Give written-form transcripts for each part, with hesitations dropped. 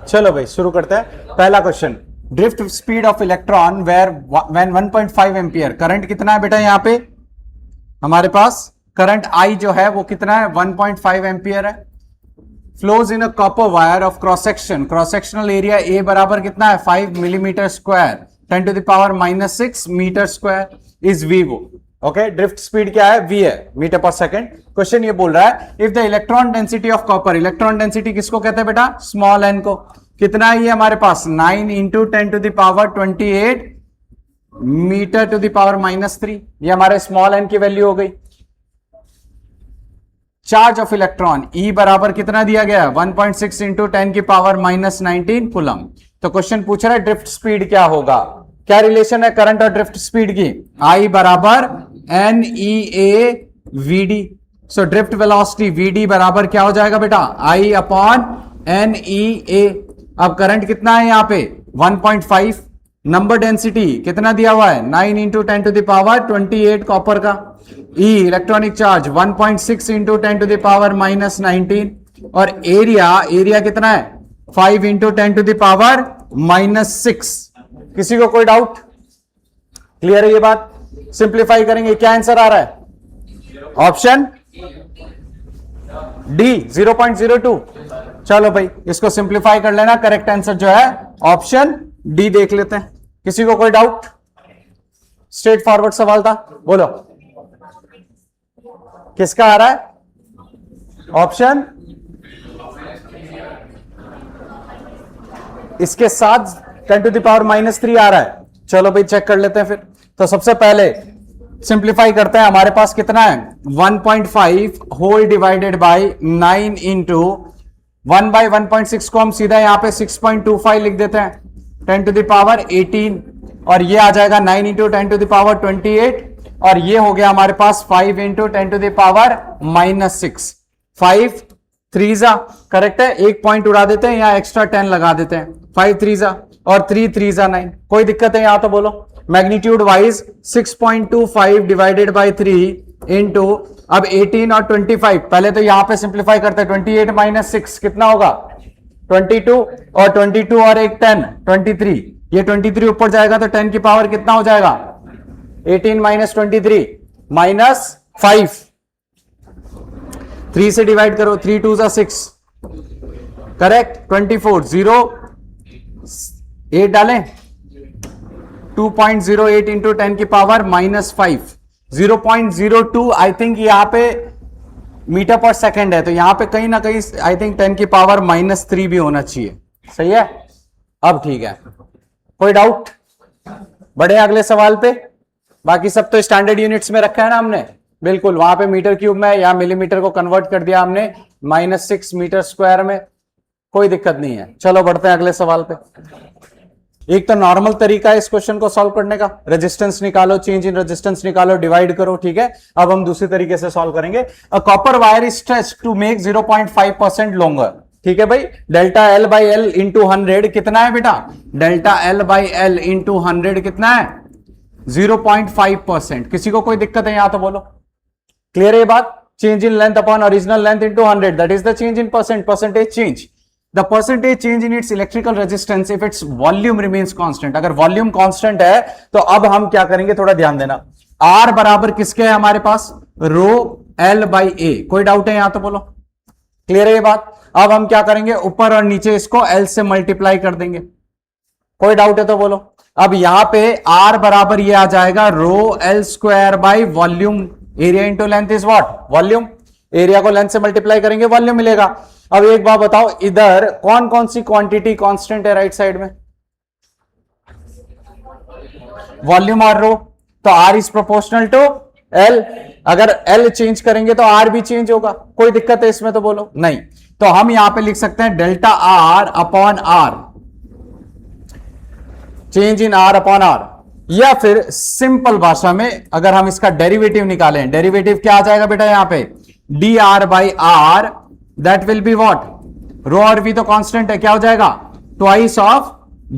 चलो भाई शुरू करते हैं। पहला question, drift speed of electron where when 1.5 ampere. Current कितना है बेटा? यहां पे हमारे पास करंट I जो है वो कितना है? 1.5 एम्पियर है। Flows in a copper wire of cross section, cross sectional area A बराबर कितना है? 5 millimetre square, 10 to the power -6 metre square is V वो। ओके, ड्रिफ्ट स्पीड क्या है? V है, मीटर पर सेकंड। क्वेश्चन ये बोल रहा है if the electron density of copper, electron density किसको कहते हैं बेटा? स्मॉल n को। कितना है ये हमारे पास? 9 into 10 to the power 28 metre to the power -3। ये हमारे स्मॉल n की वैल्यू हो गई। चार्ज ऑफ इलेक्ट्रॉन E बराबर कितना दिया गया है? 1.6 इंटू 10 की पावर -19 कूलम। तो क्वेश्चन पूछ रहा है ड्रिफ्ट स्पीड क्या होगा? क्या रिलेशन है करंट और ड्रिफ्ट स्पीड की? I बराबर NEA VD। So drift velocity VD बराबर क्या हो जाएगा बेटा? I upon NEA। अब करंट कितना है यहां पे? 1.5। नंबर डेंसिटी कितना दिया हुआ है? 9 into 10 to the power 28 copper का। E electronic charge 1.6 into 10 to the power -19। और एरिया कितना है? 5 इंटू 10 टू द पावर -6। किसी को कोई डाउट? क्लियर है ये बात? सिंप्लीफाई करेंगे, क्या आंसर आ रहा है? Option D 0.02। चलो भाई इसको सिंप्लीफाई कर लेना, करेक्ट आंसर जो है ऑप्शन डी देख लेते हैं। किसी को कोई डाउट? स्ट्रेट फॉरवर्ड सवाल था, बोलो किसका आ रहा है? ऑप्शन इसके साथ 10 टू द पावर -3 आ रहा है। चलो भाई चेक कर लेते हैं फिर। तो सबसे पहले सिंप्लीफाई करते हैं। हमारे पास कितना है? 1.5 whole divided by 9 into 1 by 1.6 को हम सीधा यहां पे 6.25 लिख देते हैं, 10 टू द पावर 18। और ये आ जाएगा 9 इंटू 10 टू द पावर 28। और ये हो गया हमारे पास 5 इंटू 10 टू द पावर -6। 5 3 जा करेक्ट है, एक पॉइंट उड़ा देते हैं या एक्स्ट्रा 10 लगा देते हैं। 5 3 जा और 3 3 जा 9। कोई दिक्कत है यहां तो बोलो? Magnitude wise 6.25 divided by 3 into अब 18 और 25। पहले तो यहां पे सिंप्लीफाई करते हैं। 28 - 6 कितना होगा? 22। और 22 और एक 10 23। ये 23 ऊपर जाएगा तो 10 की पावर कितना हो जाएगा? 18 - 23 -5। 3 से डिवाइड करो, 3 2 जा 6 करेक्ट। 24 0 8 डालें, 2.08 इंटू 10 की पावर -5। 0.02 आई थिंक यहां पे मीटर पर सेकेंड है, तो यहां पे कहीं ना कहीं आई थिंक 10 की पावर -3 भी होना चाहिए। सही है? अब ठीक है, कोई डाउट? बढ़े अगले सवाल पे। बाकी सब तो स्टैंडर्ड यूनिट्स में रखा है ना हमने, बिल्कुल। वहां पे मीटर क्यूब में या मिलीमीटर को कन्वर्ट कर दिया हमने -6 मीटर स्क्वायर में, कोई दिक्कत नहीं है। चलो बढ़ते हैं अगले सवाल पे। एक तो नॉर्मल तरीका है इस क्वेश्चन को सॉल्व करने का, रेजिस्टेंस निकालो, चेंज इन रेजिस्टेंस निकालो, डिवाइड करो, ठीक है। अब हम दूसरी तरीके से सॉल्व करेंगे। A copper wire is stretched to make 0.5% longer, ठीक है भाई। Delta L by L into 100 कितना है बेटा? Delta L by L into 100 कितना है? 0.5%। किसी को कोई दिक्कत है यहां तो बोलो? क्लियर है ये बात? Change in length upon original length into 100, that is the change in percentage change. The percentage change in its electrical resistance if its volume remains constant। अगर वॉल्यूम कांस्टेंट है तो अब हम क्या करेंगे, थोड़ा ध्यान देना। R बराबर किसके है हमारे पास? रो L बाई A। कोई डाउट है यहां तो बोलो? क्लियर है ये बात? अब हम क्या करेंगे, ऊपर और नीचे इसको L से मल्टीप्लाई कर देंगे। कोई डाउट है तो बोलो? अब यहां पे R बराबर ये आ जाएगा rho L square by volume. Area into length is what? Volume. Area को लेंथ से मल्टीप्लाई करेंगे, वॉल्यूम मिलेगा। अब एक बात बताओ, इधर कौन कौन सी क्वांटिटी कांस्टेंट है राइट साइड में? वॉल्यूम और रो। तो R is proportional to L। अगर L चेंज करेंगे तो R भी चेंज होगा। कोई दिक्कत है इसमें तो बोलो? नहीं। तो हम यहां पे लिख सकते हैं delta R upon R, change in R upon R। या फिर सिंपल भाषा में अगर हम इसका डेरिवेटिव निकालें, डेरिवेटिव क्या आ जाएगा बेटा यहां पे? dr by R that will be what? Rho और v तो कांस्टेंट है, क्या हो जाएगा? Twice of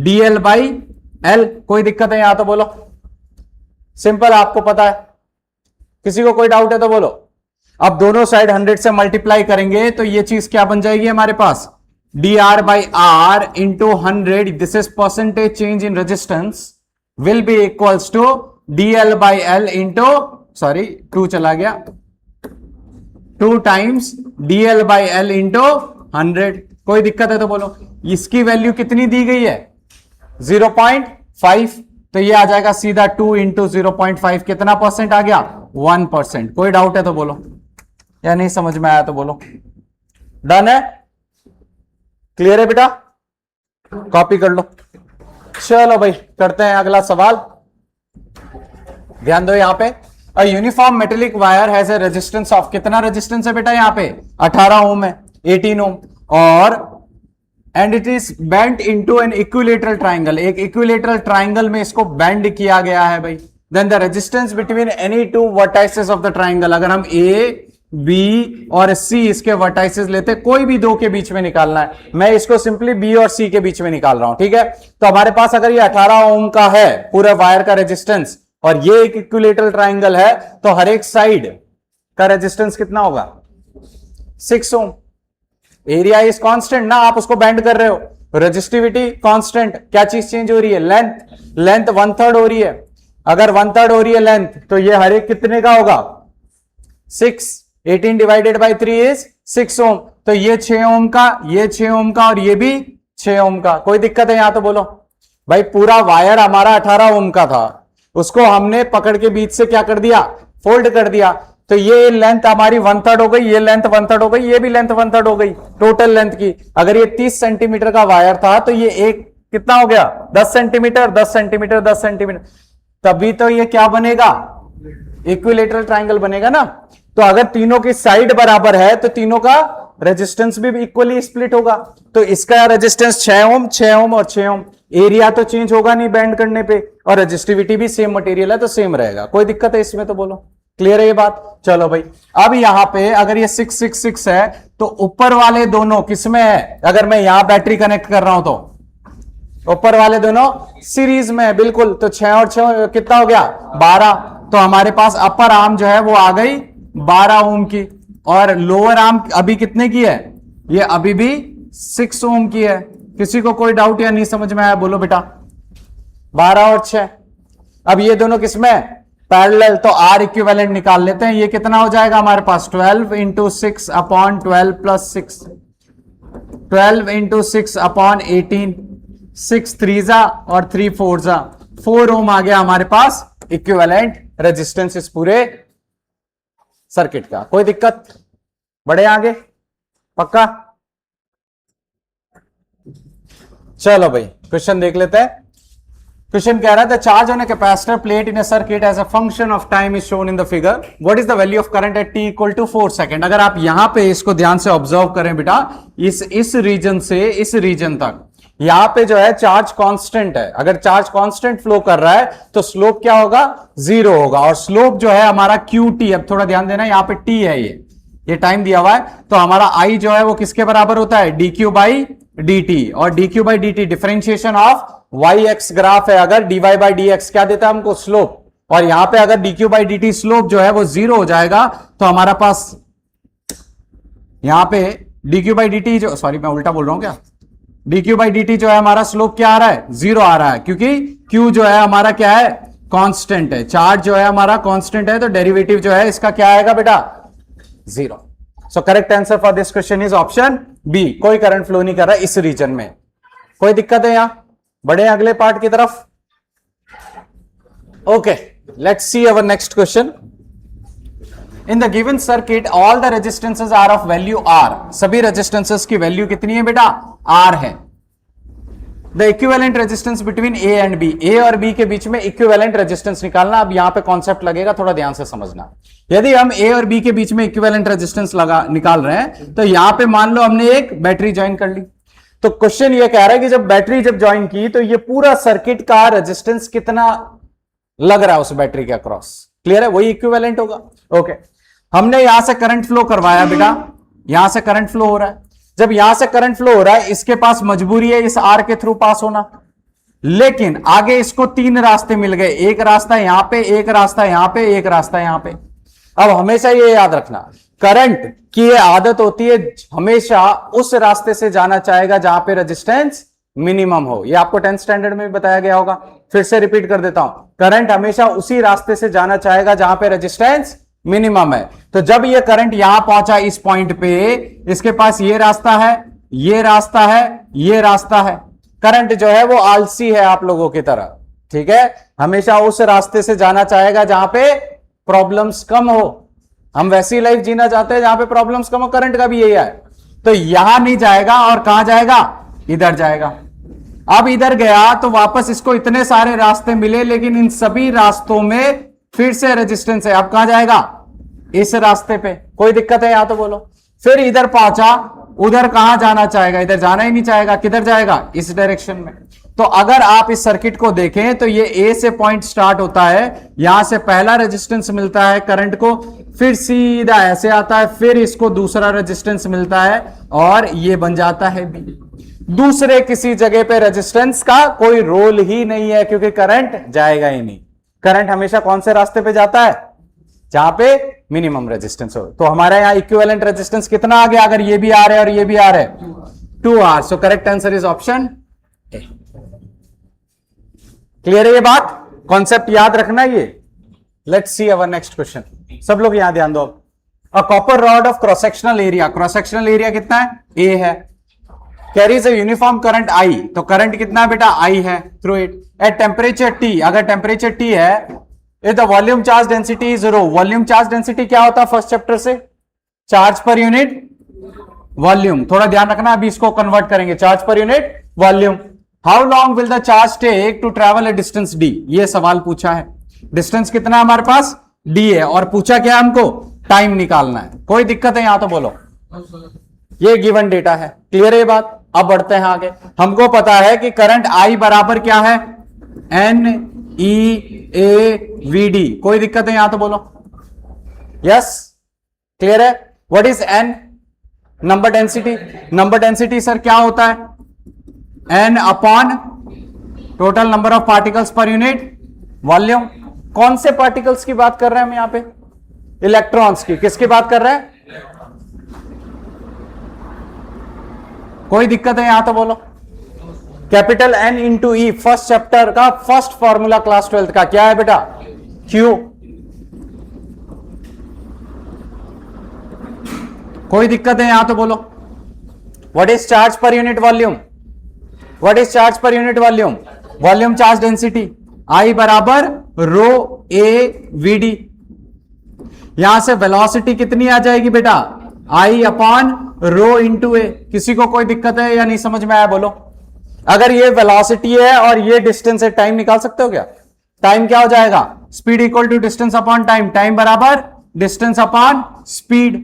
dl by l। कोई दिक्कत है यहां तो बोलो? सिंपल, आपको पता है। किसी को कोई डाउट है तो बोलो? अब दोनों साइड 100 से मल्टीप्लाई करेंगे तो ये चीज क्या बन जाएगी हमारे पास? dr by r into 100, this is percentage change in resistance, will be equals to dl by l into, sorry 2 चला गया, 2 times dl by l into 100. कोई दिक्कत है तो बोलो. इसकी वैल्यू कितनी दी गई है? 0.5. तो ये आ जाएगा सीधा 2 इंटू 0.5. कितना परसेंट आ गया? 1%. कोई डाउट है तो बोलो, या नहीं समझ में आया तो बोलो. डन है? क्लियर है बेटा? कॉपी कर लो. चलो भाई करते हैं अगला सवाल. ध्यान दो यहां पे. A uniform metallic wire has a resistance of, कितना रेजिस्टेंस है बेटा यहां पे? 18 ओम है, 18 ओम. और and it is bent into an equilateral triangle, एक इक्विलेटरल ट्राइंगल में इसको बेंड किया गया है भाई. Then the resistance between any two vertices of the triangle, अगर हम ए बी और सी इसके वर्टाइसेस लेते, कोई भी दो के बीच में निकालना है, मैं इसको सिंपली बी और सी के बीच में निकाल रहा हूं. ठीक है, तो हमारे पास अगर ये 18 ओम का है पूरे वायर का रेजिस्टेंस और ये एक इक्विलेटरल ट्राइंगल है, तो हर एक साइड का रेजिस्टेंस कितना होगा? 6 ओम. एरिया इज कांस्टेंट ना, आप उसको बेंड कर रहे हो. Resistivity constant. क्या चीज चेंज हो रही है? लेंथ. लेंथ 1/3 हो रही है. अगर 1/3 हो रही है लेंथ, तो ये हर एक कितने का होगा? 6. 18 डिवाइडेड बाई 3 इज 6 ओम. तो ये 6 ओम का, ये 6 ओम का और ये भी 6 ओम का. कोई दिक्कत है यहां तो बोलो. भाई पूरा वायर हमारा 18 ओम का था, उसको हमने पकड़ के बीच से क्या कर दिया? फोल्ड कर दिया. तो ये लेंथ हमारी 1/3 हो गई, ये लेंथ 1/3 हो गई, ये भी लेंथ 1/3 हो गई टोटल लेंथ की. अगर ये 30 सेंटीमीटर का वायर था तो ये एक कितना हो गया? 10 सेंटीमीटर, 10 सेंटीमीटर, 10 सेंटीमीटर. तभी तो ये क्या बनेगा? इक्विलेटरल ट्राइंगल बनेगा ना. तो अगर तीनों की साइड बराबर है तो तीनों का रेजिस्टेंस भी इक्वली स्प्लिट होगा. तो इसका रेजिस्टेंस 6 ओम, 6 ओम और 6 ओम. एरिया तो चेंज होगा नहीं बेंड करने पे, और रेजिस्टिविटी भी सेम मटेरियल है तो सेम रहेगा. कोई दिक्कत है इसमें तो बोलो. क्लियर है ये बात? चलो भाई, अब यहां पे अगर ये 666 है तो ऊपर वाले दोनों किसमें है? अगर मैं यहां बैटरी कनेक्ट कर रहा हूं तो ऊपर वाले दोनों सीरीज में है. बिल्कुल. तो 6 और 6 कितना हो गया? 12. तो हमारे पास अपर आर्म जो है वो आ गई 12 ओम की, और लोअर आर्म अभी कितने की है? ये अभी भी 6 ओम की है. किसी को कोई डाउट या नहीं समझ में आया? बोलो बेटा. 12 और 6. अब ये दोनों किसमें? पैरेलल. तो आर इक्विवेलेंट निकाल लेते हैं. ये कितना हो जाएगा हमारे पास? 12 into 6 upon 12 plus 6, 12 into 6 upon 18, 6 3 और 3 4 4 ओम आ गया हमारे पास इक्विवेलेंट रेजिस्टेंस इस पूरे सर्किट का. कोई दिक्कत? बढ़े आगे? पक्का? चलो भाई क्वेश्चन देख लेते हैं. क्वेश्चन कह रहा है the charge on a capacitor plate in a circuit as a function of time is shown in the figure. What is the value of current at t equal to 4 second. अगर आप यहां पे इसको ध्यान से ऑब्जर्व करें बेटा, इस रीजन से इस रीजन तक यहां पे जो है चार्ज कांस्टेंट है. अगर चार्ज कांस्टेंट फ्लो कर रहा है तो स्लोप क्या होगा? 0 होगा. और स्लोप जो है हमारा QT, अब थोड़ा ध्यान देना, यहां पे T है, ये टाइम दिया हुआ है. तो हमारा I जो है वो किसके बराबर होता है? dq by dt. और dq by dt differentiation of yx graph है. अगर dy बाई dx क्या देता है हमको? स्लोप. और यहां पे अगर dq बाई dt स्लोप जो है वो 0 हो जाएगा, तो हमारा पास यहां पे dq बाई dt जो, सॉरी मैं उल्टा बोल रहा हूं क्या, dq बाई dt जो है हमारा स्लोप क्या आ रहा है? 0 आ रहा है, क्योंकि q जो है हमारा क्या है? कांस्टेंट है. चार्ज जो है हमारा कांस्टेंट है, तो डेरिवेटिव जो है इसका क्या आएगा बेटा? 0. So correct answer for this question is option B. कोई करंट फ्लो नहीं कर रहा है इस रीजन में. कोई दिक्कत है यहां? बढ़े अगले पार्ट की तरफ. Okay, let's see our next question. In the given circuit all the resistances are of value R. सभी रेजिस्टेंसेस की वैल्यू कितनी है बेटा? आर है. The equivalent resistance between A and B. A और बी के बीच में इक्विवेलेंट रेजिस्टेंस निकालना. अब यहां पे कॉन्सेप्ट लगेगा, थोड़ा ध्यान से समझना. यदि हम ए और बी के बीच में इक्विवेलेंट रेजिस्टेंस निकाल रहे हैं, तो यहां पे मान लो हमने एक बैटरी ज्वाइन कर ली. तो क्वेश्चन ये कह रहा है कि जब बैटरी ज्वाइन की तो ये पूरा सर्किट का रेजिस्टेंस कितना लग रहा है उस बैटरी के अक्रॉस. क्लियर है? वही इक्विवेलेंट होगा. ओके, हमने यहां से करंट फ्लो करवाया बेटा, यहां से करंट फ्लो हो रहा है. जब यहां से करंट फ्लो हो रहा है, इसके पास मजबूरी है इस आर के थ्रू पास होना, लेकिन आगे इसको 3 रास्ते मिल गए. एक रास्ता यहां पे, एक रास्ता यहां पे, एक रास्ता यहां पे. अब हमेशा ये याद रखना करंट की ये आदत होती है हमेशा उस रास्ते से जाना चाहेगा जहां पे रेजिस्टेंस मिनिमम हो। ये आपको 10th स्टैंडर्ड में भी बताया गया होगा, फिर से रिपीट कर देता हूं। करंट हमेशा उसी रास्ते से जाना चाहेगा जहां पे रेजिस्टेंस मिनिमम है। तो जब ये करंट यहां पहुंचा इस पॉइंट पे, इसके पास ये रास्ता है, ये रास्ता है, ये रास्ता है। करंट जो है वो आलसी है आप लोगों की तरह, ठीक है, हमेशा उस रास्ते से जाना चाहेगा जहां पे प्रॉब्लम्स कम हो। हम वैसी लाइफ जीना चाहते हैं जहां पे प्रॉब्लम्स कम हो। करंट का भी यही है। तो यहां नहीं जाएगा और कहां जाएगा, इधर जाएगा। अब इधर गया तो वापस इसको इतने सारे रास्ते मिले, लेकिन इन सभी रास्तों में फिर से रेजिस्टेंस है। अब कहां जाएगा, इस रास्ते पे। कोई दिक्कत है यहां तो बोलो। फिर इधर पहुंचा, उधर कहां जाना चाहेगा, इधर जाना ही नहीं चाहेगा, किधर जाएगा, इस डायरेक्शन में। तो अगर आप इस सर्किट को देखें तो ये ए से पॉइंट स्टार्ट होता है, यहां से पहला रेजिस्टेंस मिलता है करंट को, फिर सीधा ऐसे आता है, फिर इसको दूसरा रेजिस्टेंस मिलता है और ये बन जाता है बी। दूसरे किसी जगह पे रेजिस्टेंस का कोई रोल ही नहीं है, क्योंकि करंट जाएगा ही नहीं। करंट हमेशा कौन से रास्ते पे जाता है, जहां पे मिनिमम रेजिस्टेंस हो। तो हमारे यहां इक्विवेलेंट रेजिस्टेंस कितना आ गया, अगर ये भी आ रहे और ये भी आ रहे, 2R। So correct answer is option A. Clear है ये बात, कॉन्सेप्ट याद रखना ये। Let's see our next question. सब लोग यहां ध्यान दो। A copper rod of cross sectional area, cross sectional area कितना है, ए है, carries a uniform current I, तो करंट कितना है बेटा, आई है through it at temperature T. अगर टेम्परेचर टी है, if the volume charge density is row. Volume charge density क्या होता है फर्स्ट चैप्टर से, चार्ज पर यूनिट वॉल्यूम। थोड़ा ध्यान रखना, अभी इसको कन्वर्ट करेंगे, charge per unit volume. How long will the charge take to travel a distance D, ये सवाल पूछा है। डिस्टेंस कितना है हमारे पास, डी है, और पूछा क्या हमको, टाइम निकालना है। कोई दिक्कत है यहां तो बोलो, ये गिवन डेटा है। क्लियर है ये बात। अब बढ़ते हैं आगे। हमको पता है कि करंट आई बराबर क्या है, N E A V D. कोई दिक्कत है यहां तो बोलो, यस क्लियर है। What is N, number density. Number density sir क्या होता है, N upon total number of particles per unit volume. कौन से पार्टिकल्स की बात कर रहे हैं हम यहां पे, इलेक्ट्रॉन्स की। किसकी बात कर रहे हैं, कोई दिक्कत है यहां तो बोलो। कैपिटल एन इंटू ई, फर्स्ट चैप्टर का फर्स्ट फॉर्मूला क्लास 12th का क्या है बेटा, क्यू। कोई दिक्कत है यहां तो बोलो। What is charge per unit volume, what is charge per unit volume, volume charge density आई बराबर रो ए वी डी। यहां से वेलोसिटी कितनी आ जाएगी बेटा, आई अपॉन रो इंटू ए। किसी को कोई दिक्कत है या नहीं समझ में आया बोलो। अगर ये वेलोसिटी है और ये डिस्टेंस है, टाइम निकाल सकते हो क्या, टाइम क्या हो जाएगा, speed equal to distance upon time, time बराबर distance upon speed,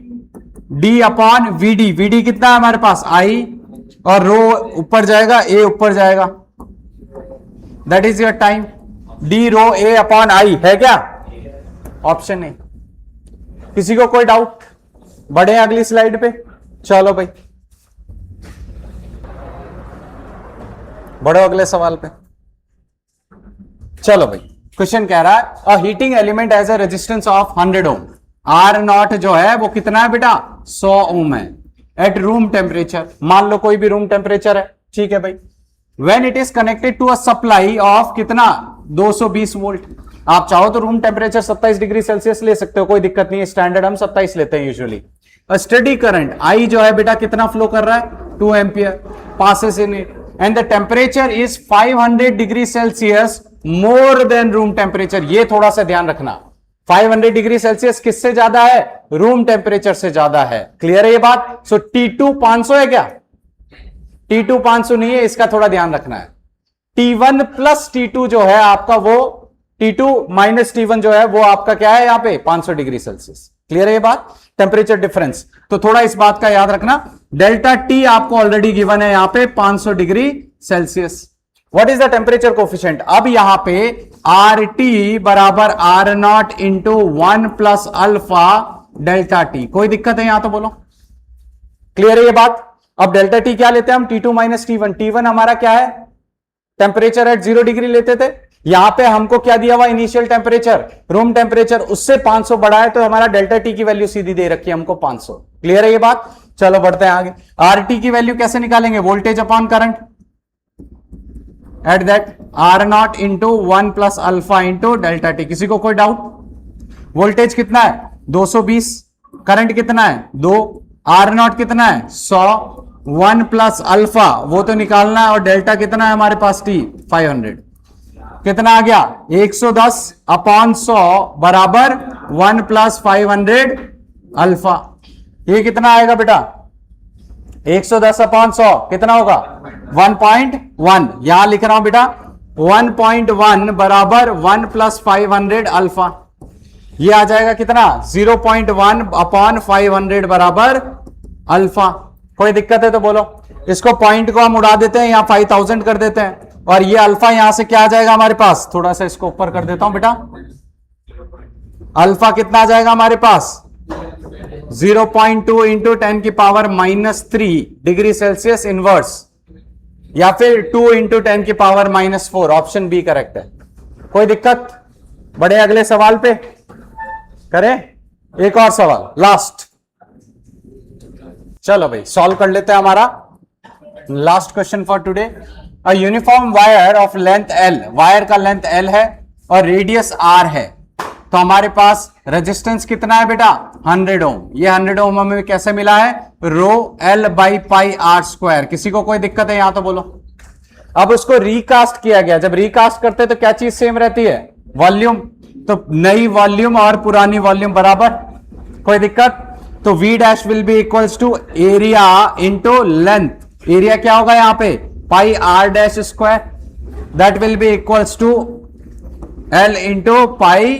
D upon V D. V D कितना है हमारे पास, आई, और रो ऊपर जाएगा, ए ऊपर जाएगा, that is your time. D rho A upon I है क्या, ऑप्शन ए। किसी को कोई डाउट, बढ़े अगली स्लाइड पे, चलो भाई बढ़ो अगले सवाल पे। चलो भाई, क्वेश्चन कह रहा है a heating element as a resistance of 100 ohm. R naught जो है वो कितना है बेटा, 100 ओम है एट रूम टेम्परेचर। मान लो कोई भी रूम टेम्परेचर है, ठीक है भाई। When it is connected to a supply of कितना, 220 वोल्ट। आप चाहो तो रूम टेम्परेचर 27 डिग्री सेल्सियस ले सकते हो, कोई दिक्कत नहीं है, स्टैंडर्ड हम 27 लेते हैं यूजुअली। स्टेडी करंट आई जो है बेटा कितना फ्लो कर रहा है, 2 ampere passes in it, and the temperature is 500 degree Celsius more than room temperature. ये थोड़ा सा ध्यान रखना, 500 डिग्री सेल्सियस किससे ज्यादा है, रूम टेम्परेचर से ज्यादा है। क्लियर है ये बात। सो T2 500 है क्या, T2 500 नहीं है, इसका थोड़ा ध्यान रखना है। T1 प्लस T2 जो है आपका, वो T2 माइनस T1 जो है वो आपका क्या है यहाँ पे, 500 डिग्री सेल्सियस। क्लियर है ये बात, टेम्परेचर डिफरेंस। तो थोड़ा इस बात का याद रखना, डेल्टा टी आपको ऑलरेडी गिवन है यहां पे 500 degree Celsius. What is the temperature coefficient. अब यहां पे आर टी बराबर R naught into 1 plus alpha delta T. कोई दिक्कत है यहां तो बोलो, क्लियर है ये बात। अब डेल्टा टी क्या लेते हैं हम, T2 माइनस T1। T1 हमारा क्या है, टेम्परेचर एट 0 डिग्री लेते थे, यहां पे हमको क्या दिया हुआ इनिशियल टेम्परेचर, रूम टेम्परेचर, उससे 500 बढ़ा है तो हमारा डेल्टा टी की वैल्यू सीधी दे रखी है हमको 500। क्लियर है ये बात? चलो बढ़ते हैं आगे। आरटी की वैल्यू कैसे निकालेंगे? Voltage upon current at that R naught into 1 plus alpha into delta T. किसी को कोई डाउट? वोल्टेज कितना है? 220। करंट कितना है? 2। आर नॉट कितना है? 100। 1 प्लस अल्फा वो तो निकालना है, और डेल्टा कितना है हमारे पास? टी 500। कितना आ गया? 110 अपॉन 100 बराबर 1 प्लस 500 अल्फा। ये कितना आएगा बेटा? 110 अपॉन 100 कितना होगा? 1.1। यहां लिख रहा हूं बेटा 1.1 बराबर 1 प्लस 500 अल्फा। ये आ जाएगा कितना? 0.1 अपॉन 500 बराबर अल्फा। कोई दिक्कत है तो बोलो। इसको पॉइंट को हम उड़ा देते हैं, यहां 5000 कर देते हैं, और ये अल्फा यहां से क्या आ जाएगा हमारे पास? थोड़ा सा इसको ऊपर कर देता हूं बेटा। अल्फा कितना आ जाएगा हमारे पास? 0.2 इंटू 10 की पावर -3 डिग्री सेल्सियस इनवर्स, या फिर 2 इंटू 10 की पावर -4। ऑप्शन बी करेक्ट है। कोई दिक्कत? बढ़े अगले सवाल पे, करें एक और सवाल लास्ट। चलो भाई सॉल्व कर लेते हैं हमारा last question for today. A uniform wire of length L, wire का लेंथ एल है और रेडियस आर है, तो हमारे पास रेजिस्टेंस कितना है बेटा? 100 ओम। ये 100 ओम हमें कैसे मिला है? Rho L by pi R square. किसी को कोई दिक्कत है यहां तो बोलो। अब उसको रिकास्ट किया गया। जब रिकास्ट करते हैं तो क्या चीज सेम रहती है? वॉल्यूम। तो नई वॉल्यूम और पुरानी वॉल्यूम बराबर। कोई दिक्कत? तो V dash will be equals to area into length. Area क्या होगा यहां पे? Pi R dash square, that will be equals to L into pi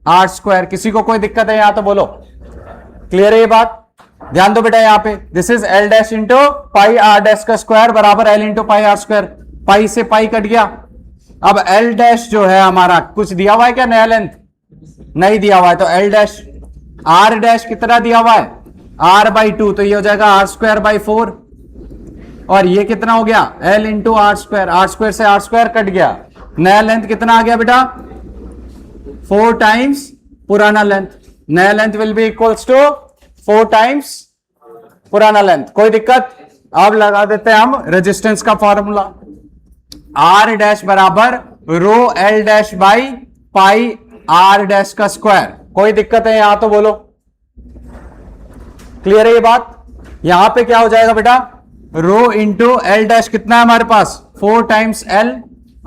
R square. किसी को कोई दिक्कत है यहां तो बोलो। क्लियर है ये बात? ध्यान दो बेटा यहां पे, this is L dash into pi R dash का स्क्वायर बराबर L into pi R square. Pi से पाई कट गया। अब L डैश जो है हमारा कुछ दिया हुआ है क्या? नया लेंथ नहीं दिया हुआ है, तो L डैश। R डैश कितना दिया हुआ है? R/2, तो ये हो जाएगा R स्क्वायर बाई 4। और ये कितना हो गया? L into R square. R square से आर स्क्वायर कट गया। नया लेंथ कितना आ गया बेटा? 4 टाइम्स पुराना लेंथ। नया length will be equals to 4 times पुराना लेंथ। कोई दिक्कत? अब लगा देते हैं हम रेजिस्टेंस का फॉर्मूला। R डैश बराबर rho L dash by pi R dash का स्क्वायर। कोई दिक्कत है यहां तो बोलो। क्लियर है ये बात? यहां पे क्या हो जाएगा बेटा? रो इंटू एल डैश कितना है हमारे पास? 4 times L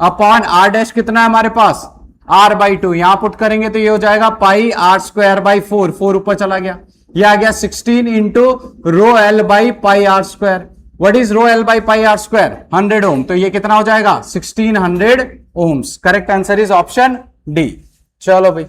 upon R dash कितना है हमारे पास? R/2। यहां पुट करेंगे तो ये हो जाएगा पाई आर स्क्वायर बाई 4। 4 ऊपर चला गया, ये आ गया 16 into rho L by pi R square. What is rho L by pi R square? 100 ohm. तो ये कितना हो जाएगा? 1600 ohms. Correct answer is option D. चलो भाई